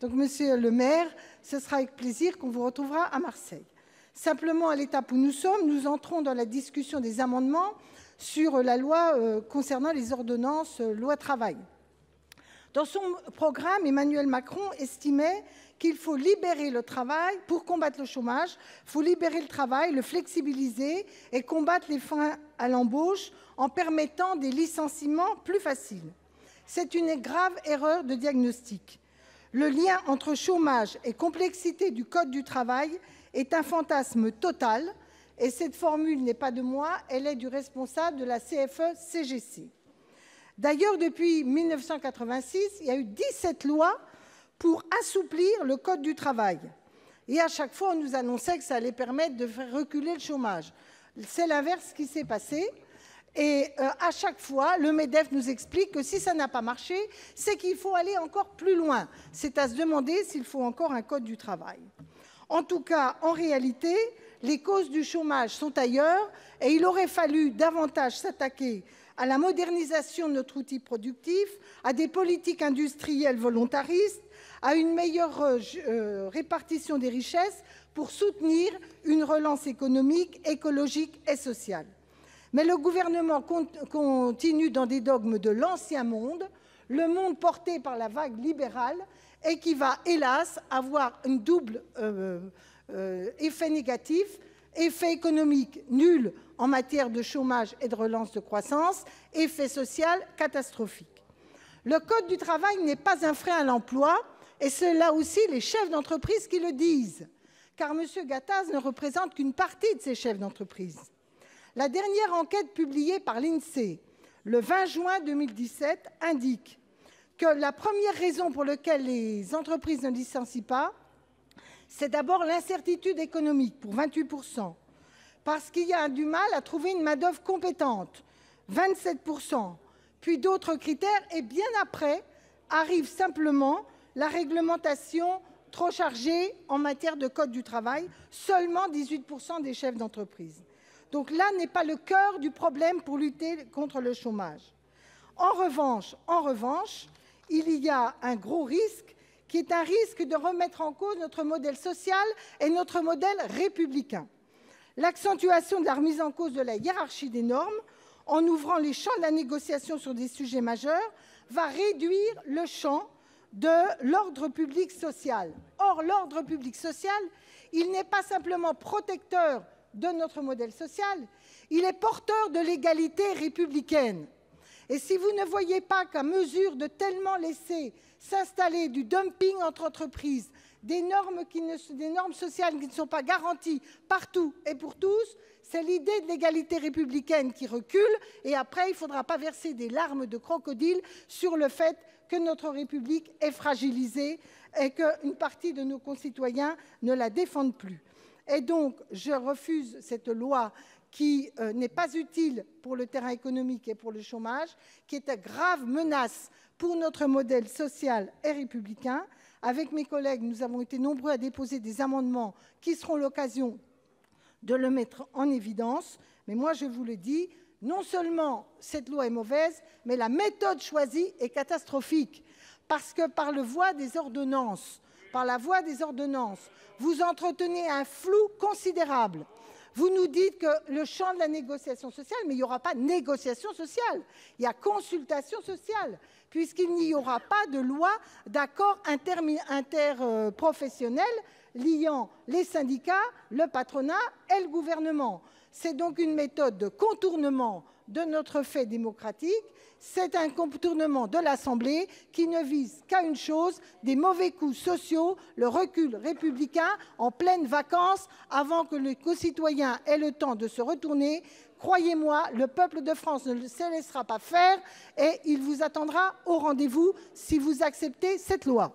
Donc, Monsieur le maire, ce sera avec plaisir qu'on vous retrouvera à Marseille. Simplement, à l'étape où nous sommes, nous entrons dans la discussion des amendements sur la loi concernant les ordonnances loi travail. Dans son programme, Emmanuel Macron estimait qu'il faut libérer le travail pour combattre le chômage, il faut libérer le travail, le flexibiliser et combattre les freins à l'embauche en permettant des licenciements plus faciles. C'est une grave erreur de diagnostic. Le lien entre chômage et complexité du Code du travail est un fantasme total, et cette formule n'est pas de moi, elle est du responsable de la CFE-CGC. D'ailleurs, depuis 1986, il y a eu 17 lois pour assouplir le Code du travail. Et à chaque fois, on nous annonçait que ça allait permettre de faire reculer le chômage. C'est l'inverse qui s'est passé. Et à chaque fois, le MEDEF nous explique que si ça n'a pas marché, c'est qu'il faut aller encore plus loin. C'est à se demander s'il faut encore un Code du travail. En tout cas, en réalité, les causes du chômage sont ailleurs et il aurait fallu davantage s'attaquer à la modernisation de notre outil productif, à des politiques industrielles volontaristes, à une meilleure répartition des richesses pour soutenir une relance économique, écologique et sociale. Mais le gouvernement continue dans des dogmes de l'ancien monde, le monde porté par la vague libérale, et qui va, hélas, avoir un double effet négatif, effet économique nul en matière de chômage et de relance de croissance, effet social catastrophique. Le Code du travail n'est pas un frein à l'emploi, et c'est là aussi les chefs d'entreprise qui le disent, car M. Gattaz ne représente qu'une partie de ces chefs d'entreprise. La dernière enquête publiée par l'INSEE, le 20 juin 2017, indique que la première raison pour laquelle les entreprises ne licencient pas, c'est d'abord l'incertitude économique, pour 28%, parce qu'il y a du mal à trouver une main-d'œuvre compétente, 27%, puis d'autres critères, et bien après arrive simplement la réglementation trop chargée en matière de code du travail, seulement 18% des chefs d'entreprise. Donc là n'est pas le cœur du problème pour lutter contre le chômage. En revanche, il y a un gros risque, qui est un risque de remettre en cause notre modèle social et notre modèle républicain. L'accentuation de la remise en cause de la hiérarchie des normes, en ouvrant les champs de la négociation sur des sujets majeurs, va réduire le champ de l'ordre public social. Or, l'ordre public social, il n'est pas simplement protecteur de notre modèle social, il est porteur de l'égalité républicaine. Et si vous ne voyez pas qu'à mesure de tellement laisser s'installer du dumping entre entreprises, des normes sociales qui ne sont pas garanties partout et pour tous, c'est l'idée de l'égalité républicaine qui recule, et après, il ne faudra pas verser des larmes de crocodile sur le fait que notre République est fragilisée et qu'une partie de nos concitoyens ne la défendent plus. Et donc, je refuse cette loi qui n'est pas utile pour le terrain économique et pour le chômage, qui est une grave menace pour notre modèle social et républicain. Avec mes collègues, nous avons été nombreux à déposer des amendements qui seront l'occasion de le mettre en évidence. Mais moi, je vous le dis, non seulement cette loi est mauvaise, mais la méthode choisie est catastrophique. Parce que par la voie des ordonnances, vous entretenez un flou considérable. Vous nous dites que le champ de la négociation sociale, mais il n'y aura pas de négociation sociale, il y a consultation sociale, puisqu'il n'y aura pas de loi d'accord interprofessionnel liant les syndicats, le patronat et le gouvernement. C'est donc une méthode de contournement de notre fait démocratique, c'est un contournement de l'Assemblée qui ne vise qu'à une chose, des mauvais coups sociaux, le recul républicain en pleines vacances avant que les concitoyens aient le temps de se retourner. Croyez-moi, le peuple de France ne se laissera pas faire et il vous attendra au rendez-vous si vous acceptez cette loi.